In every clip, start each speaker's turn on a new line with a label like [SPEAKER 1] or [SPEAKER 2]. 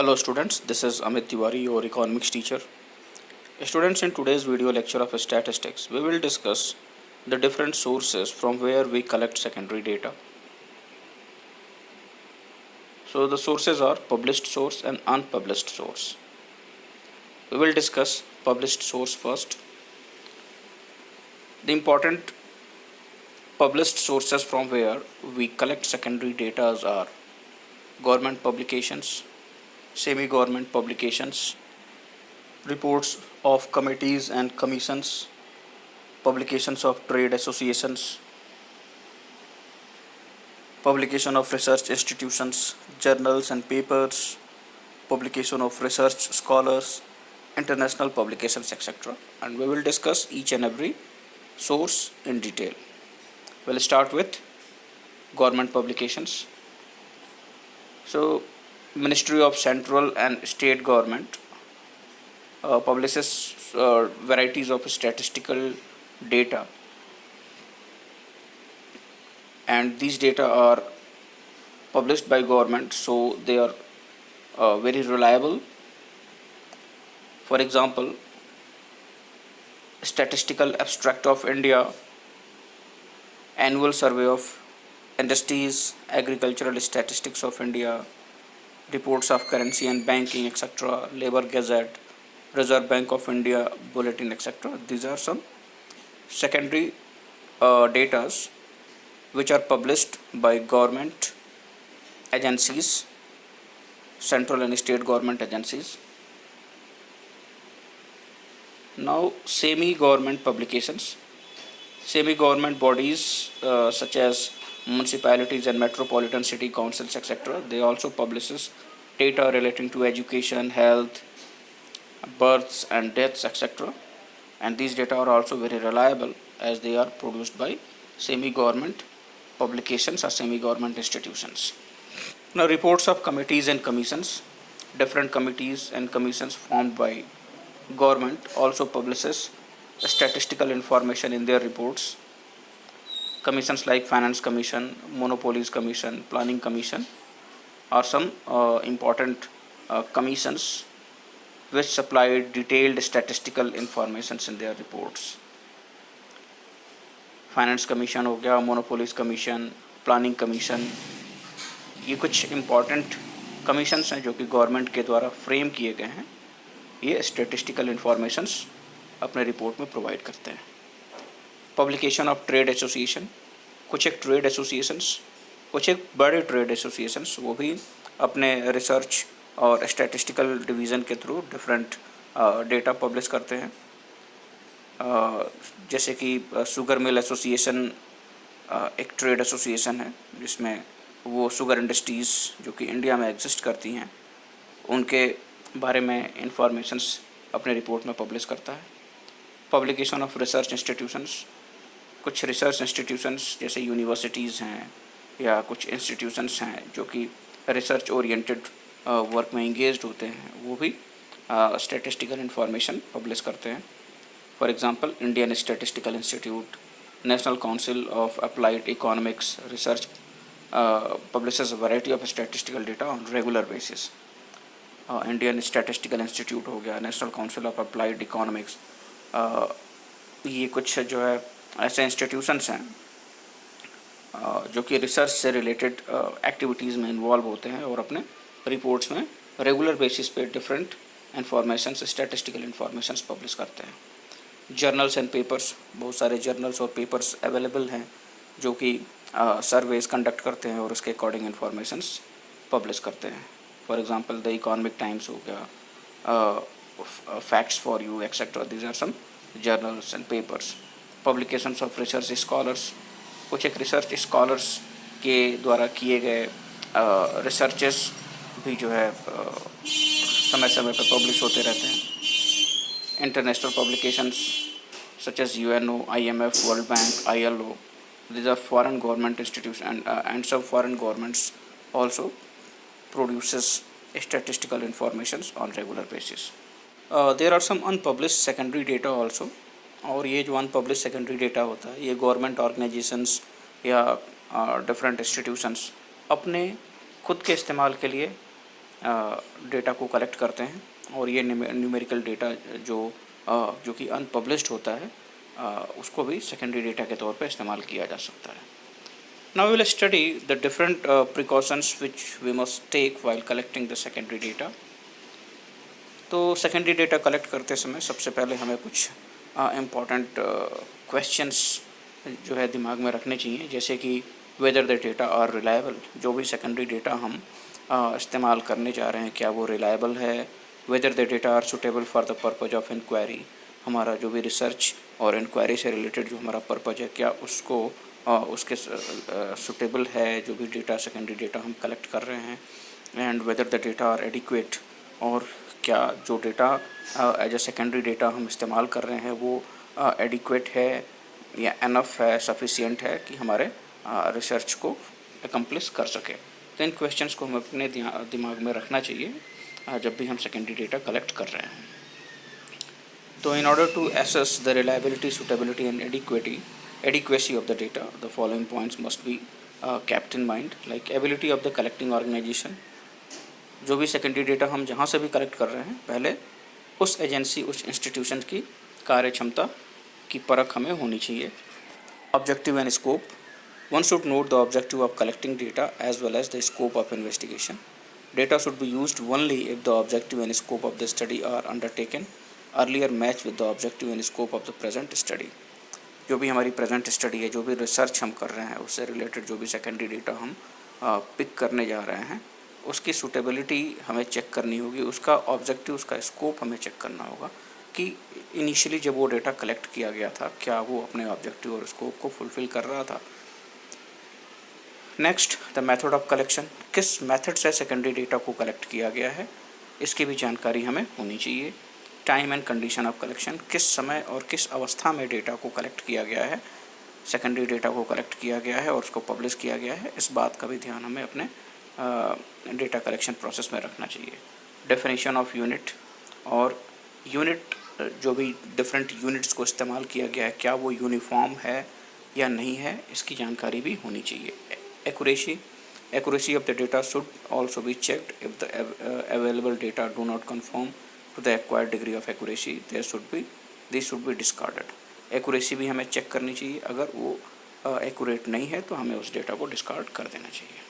[SPEAKER 1] Hello students, this is Amit Tiwari, your economics teacher. Students, in today's video lecture of statistics, we will discuss the different sources from where we collect secondary data. So the sources are published source and unpublished source. We will discuss published source first. The important published sources from where we collect secondary data are government publications, semi-government publications, reports of committees and commissions, publications of trade associations, publication of research institutions, journals and papers, publication of research scholars, international publications, etc. And we will discuss each and every source in detail. We'll start with government publications. So, Ministry of Central and State Government publishes varieties of statistical data, and these data are published by government, so they are very reliable. For example, Statistical Abstract of India, Annual Survey of Industries, Agricultural Statistics of India, Reports of Currency and Banking, etc., Labour Gazette, Reserve Bank of India Bulletin, etc. These are some secondary datas which are published by government agencies, central and state government agencies. Now, semi-government publications. Semi-government bodies such as municipalities and metropolitan city councils, etc., they also publishes data relating to education, health, births and deaths, etc. And these data are also very reliable as they are produced by semi-government publications or semi-government institutions. Now, reports of committees and commissions. Different committees and commissions formed by government also publishes statistical information in their reports. Commissions like Finance Commission, Monopolies Commission, Planning Commission are some important commissions which supply detailed statistical informations in their reports. Finance commission हो गया, monopolies commission, planning commission, ये कुछ important commissions हैं जो कि government के द्वारा frame किए गए हैं. ये स्टैटिस्टिकल इंफॉर्मेशंस अपने रिपोर्ट में प्रोवाइड करते हैं. पब्लिकेशन ऑफ ट्रेड एसोसिएशन, कुछ एक ट्रेड एसोसिएशंस, कुछ एक बड़े ट्रेड एसोसिएशंस, वो भी अपने रिसर्च और स्टैटिस्टिकल डिवीज़न के थ्रू डिफरेंट डेटा पब्लिश करते हैं. जैसे कि शुगर मिल एसोसिएशन एक ट्रेड एसोसिएशन है जिसमें वो शुगर इंडस्ट्रीज़ जो कि इंडिया में एग्जिस्ट करती हैं उनके बारे में इंफॉर्मेशंस अपने रिपोर्ट में पब्लिश करता है. पब्लिकेशन ऑफ रिसर्च इंस्टीट्यूशंस, कुछ रिसर्च इंस्टीट्यूशंस जैसे यूनिवर्सिटीज़ हैं या कुछ इंस्टीट्यूशंस हैं जो कि रिसर्च ओरिएंटेड वर्क में इंगेज्ड होते हैं, वो भी स्टैटिस्टिकल इंफॉर्मेशन पब्लिश करते हैं. For example, Indian Statistical Institute, National Council of Applied Economics Research publishes a variety of statistical data on regular basis. Indian Statistical Institute हो गया, National Council of Applied Economics, ये कुछ जो है ऐसे institutions हैं जो कि रिसर्च से रिलेटेड एक्टिविटीज़ में इन्वॉल्व होते हैं और अपने रिपोर्ट्स में रेगुलर बेसिस पे different informations, statistical informations publish करते हैं. जर्नल्स एंड पेपर्स, बहुत सारे जर्नल्स और पेपर्स अवेलेबल हैं जो कि सर्वेज कंडक्ट करते हैं और उसके अकॉर्डिंग इंफॉर्मेशंस पब्लिश करते हैं. For example the Economic Times हो गया, facts for you, etcetera. These are some journals and papers. Publications of research scholars, कुछ एक रिसर्च स्कॉलर्स के द्वारा किए गए रिसर्चेस भी जो है समय समय पर पब्लिश होते रहते हैं. International publications such as UNO, IMF, World Bank, ILO, these are foreign government institutions and some foreign governments also produces statistical informations on regular basis. There are some unpublished secondary data also, और ये जो unpublished secondary data होता है ये government organizations या different institutions अपने खुद के इस्तेमाल के लिए डेटा को कलेक्ट करते हैं और ये न्यूमेरिकल डेटा जो कि अनपब्लिश्ड होता है उसको भी सेकेंडरी डेटा के तौर पे इस्तेमाल किया जा सकता है। Now we will study the different precautions which we must take while collecting the secondary data. तो सेकेंडरी डेटा कलेक्ट करते समय सबसे पहले हमें कुछ इम्पॉर्टेंट क्वेश्चंस जो है दिमाग में रखने चाहिए, जैसे कि whether the data are reliable. जो भी सेकेंडरी डेटा हम इस्तेमाल करने जा रहे हैं क्या वो रिलायबल है। Whether the data are suitable for the purpose of inquiry. हमारा जो भी रिसर्च और इंक्वायरी से रिलेटेड जो हमारा पर्पज है क्या उसको उसके सुटेबल है जो भी डेटा सेकेंडरी डेटा हम कलेक्ट कर रहे हैं। And whether the data are adequate, और क्या जो data as a secondary data हम इस्तेमाल कर रहे हैं वो एडिक्वेट है या एनफ है, सफिशिएंट है कि हमारे रिसर्च को एकम्प्लिश कर सके। तो इन क्वेश्चंस को हमें अपने दिमाग में रखना चाहिए जब भी हम सेकेंडरी डेटा कलेक्ट कर रहे हैं। तो in order to assess the reliability, suitability and adequacy of the data, the following points must be kept in mind, like ability of the collecting organization। जो भी सेकेंडरी डेटा हम जहाँ से भी कलेक्ट कर रहे हैं पहले उस एजेंसी, उस इंस्टीट्यूशन की कार्य क्षमता की परख हमें होनी चाहिए। Objective and scope, one should note the objective of collecting data as well as the scope of investigation. Data should be used only if the objective and scope of the study are undertaken earlier match with the objective and scope of the present study. जो भी हमारी present study है, जो भी research हम कर रहे हैं उससे रिलेटेड जो भी सेकेंडरी डेटा हम पिक करने जा रहे हैं उसकी सूटेबिलिटी हमें चेक करनी होगी, उसका ऑब्जेक्टिव, उसका स्कोप हमें चेक करना होगा कि इनिशियली जब वो डेटा कलेक्ट किया गया था क्या वो अपने ऑब्जेक्टिव और स्कोप को फुलफ़िल कर रहा था। Next, the method of collection, किस मेथड से सेकेंडरी डेटा को कलेक्ट किया गया है इसकी भी जानकारी हमें होनी चाहिए। Time and condition of collection, किस समय और किस अवस्था में डेटा को कलेक्ट किया गया है, सेकेंडरी डेटा को कलेक्ट किया गया है और उसको पब्लिश किया गया है, इस बात का भी ध्यान हमें अपने डेटा कलेक्शन प्रोसेस में रखना चाहिए। डेफिनेशन ऑफ यूनिट, और यूनिट जो भी डिफरेंट यूनिट्स को इस्तेमाल किया गया है क्या वो यूनिफॉर्म है या नहीं है, इसकी जानकारी भी होनी चाहिए। Accuracy of the data should also be checked if the available data do not confirm to the acquired degree of accuracy this should be discarded. Accuracy भी हमें चेक करनी चाहिए, अगर वो एक्यूरेट नहीं है तो हमें उस डेटा को डिस्कार्ड कर देना चाहिए।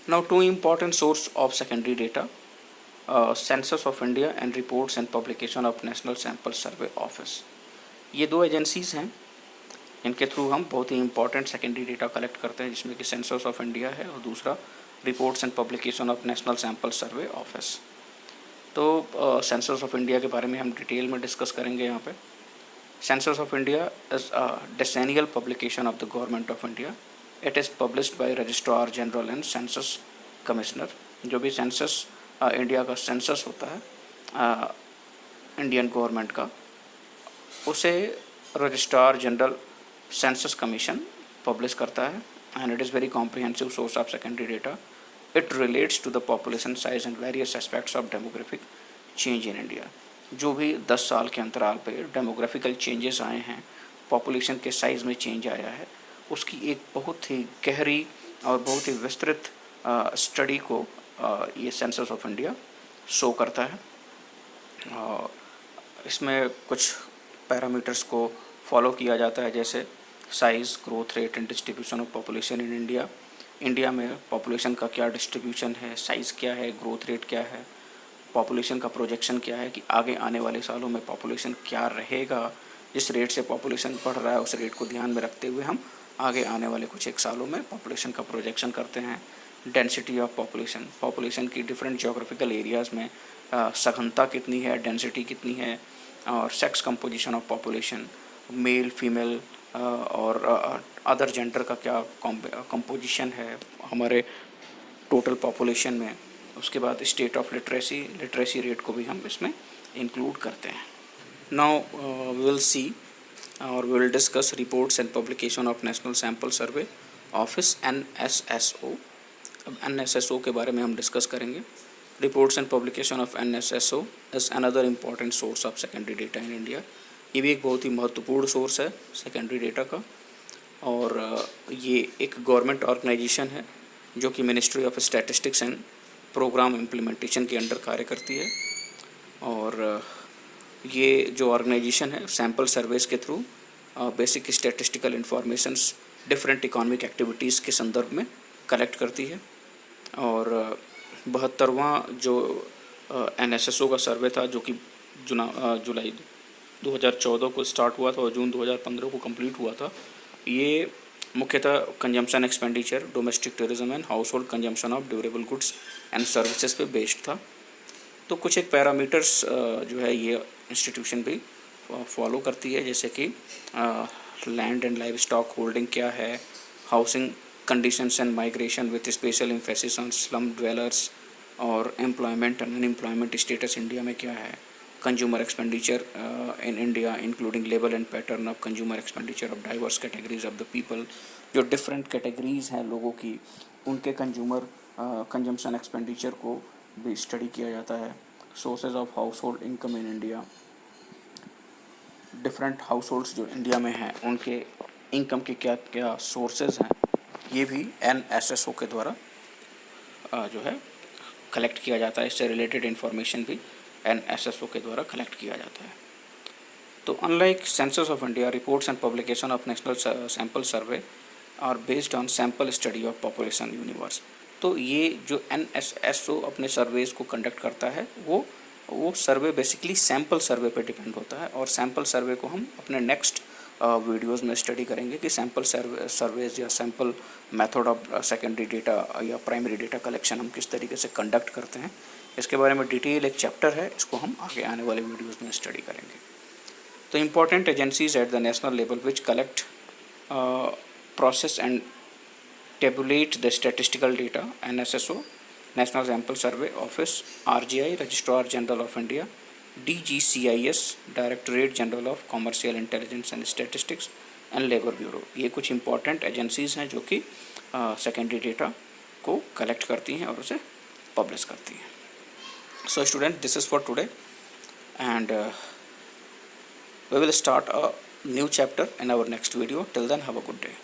[SPEAKER 1] Now two important source of secondary data, census of India and reports and publication of national sample survey office. ये दो एजेंसीज़ हैं इनके थ्रू हम बहुत ही इंपॉर्टेंट सेकेंडरी डेटा कलेक्ट करते हैं, जिसमें कि सेंसस ऑफ इंडिया है और दूसरा reports and publication of national sample survey office. तो सेंसस ऑफ इंडिया के बारे में हम डिटेल में डिस्कस करेंगे यहाँ पे। Census of India is a decennial publication of the government of India. It is published by registrar general and census commissioner. जो भी सेंसस इंडिया का सेंसस होता है इंडियन गवर्नमेंट का, उसे registrar general census commission publish करता है। And it is very comprehensive source of secondary data. It relates to the population size and various aspects of demographic change in India. जो भी 10 साल के अंतराल पे डेमोग्राफिकल चेंजेस आए हैं, पॉपुलेशन के साइज़ में चेंज आया है, उसकी एक बहुत ही गहरी और बहुत ही विस्तृत स्टडी को ये सेंसस ऑफ इंडिया शो करता है। इसमें कुछ पैरामीटर्स को फॉलो किया जाता है, जैसे size, growth rate and distribution of population in India. India में पॉपुलेशन का क्या डिस्ट्रीब्यूशन है, साइज़ क्या है, ग्रोथ रेट क्या है, पॉपुलेशन का प्रोजेक्शन क्या है कि आगे आने वाले सालों में पॉपुलेशन क्या रहेगा। जिस रेट से पॉपुलेशन बढ़ रहा है उस रेट को ध्यान में रखते हुए हम आगे आने वाले कुछ एक सालों में पॉपुलेशन का प्रोजेक्शन करते हैं। डेंसिटी ऑफ पॉपुलेशन, पॉपुलेशन की डिफरेंट जोग्राफिकल एरियाज़ में सघनता कितनी है, डेंसिटी कितनी है, और sex composition of population, male female और अदर जेंडर का क्या कंपोजिशन है हमारे टोटल पॉपुलेशन में। उसके बाद स्टेट ऑफ लिटरेसी रेट को भी हम इसमें इंक्लूड करते हैं। नाउ वी विल सी और we will discuss reports and publication of national sample survey office NSSO। अब NSSO के बारे में हम डिस्कस करेंगे। Reports and publication of NSSO is another important source of secondary data in India. ये भी एक बहुत ही महत्वपूर्ण सोर्स है सेकेंडरी डेटा का, और ये एक गवर्नमेंट ऑर्गेनाइजेशन है जो कि ministry of statistics and programme implementation के अंडर कार्य करती है। और ये जो ऑर्गेनाइजेशन है सैम्पल सर्वेस के through basic statistical informations different economic activities के संदर्भ में कलेक्ट करती है। और 72वां जो NSSO का सर्वे था जो कि जुलाई 2014 को स्टार्ट हुआ था और जून 2015 को कंप्लीट हुआ था, ये मुख्यतः consumption expenditure, domestic tourism and house hold consumption of durable goods and services पे बेस्ड था। तो कुछ एक पैरामीटर्स जो है ये इंस्टीट्यूशन भी फॉलो करती है, जैसे कि land and livestock holding क्या है, housing conditions and migration with special emphasis on slum dwellers, और employment and unemployment status India में क्या है, consumer expenditure in India including level and pattern of consumer expenditure of diverse categories of the people, जो different categories हैं लोगों की, उनके consumer consumption expenditure को भी स्टडी किया जाता है। Sources of house hold income in India, different house holds जो इंडिया में हैं उनके इनकम के क्या क्या सोर्सेज हैं, ये भी NSSO के द्वारा जो है कलेक्ट किया जाता है। इससे रिलेटेड इन्फॉर्मेशन भी NSSO के द्वारा कलेक्ट किया जाता है। तो unlike census of India, reports and publication of national sample survey are based on sample study of population universe. तो ये जो NSSO अपने सर्वेज़ को कंडक्ट करता है वो सर्वे बेसिकली सैम्पल सर्वे पे डिपेंड होता है। और सैम्पल सर्वे को हम अपने नेक्स्ट वीडियोज़ में स्टडी करेंगे कि सैम्पल सर्वेज या sample method of secondary data या प्राइमरी डेटा कलेक्शन हम किस तरीके से कंडक्ट करते हैं। इसके बारे में डिटेल एक चैप्टर है, इसको हम आगे आने वाले वीडियोज़ में स्टडी करेंगे। तो important agencies at the national level which collect, process and tabulate the statistical data: NSSO, National Sample Survey Office, RGI, Registrar General of India, DGCIS, Directorate General of Commercial Intelligence and Statistics, and Labour Bureau। ये कुछ important agencies हैं जो कि secondary data को collect करती हैं और उसे पब्लिश करती हैं। So student, this is for today and we will start a new chapter in our next video. Till then, have a good day.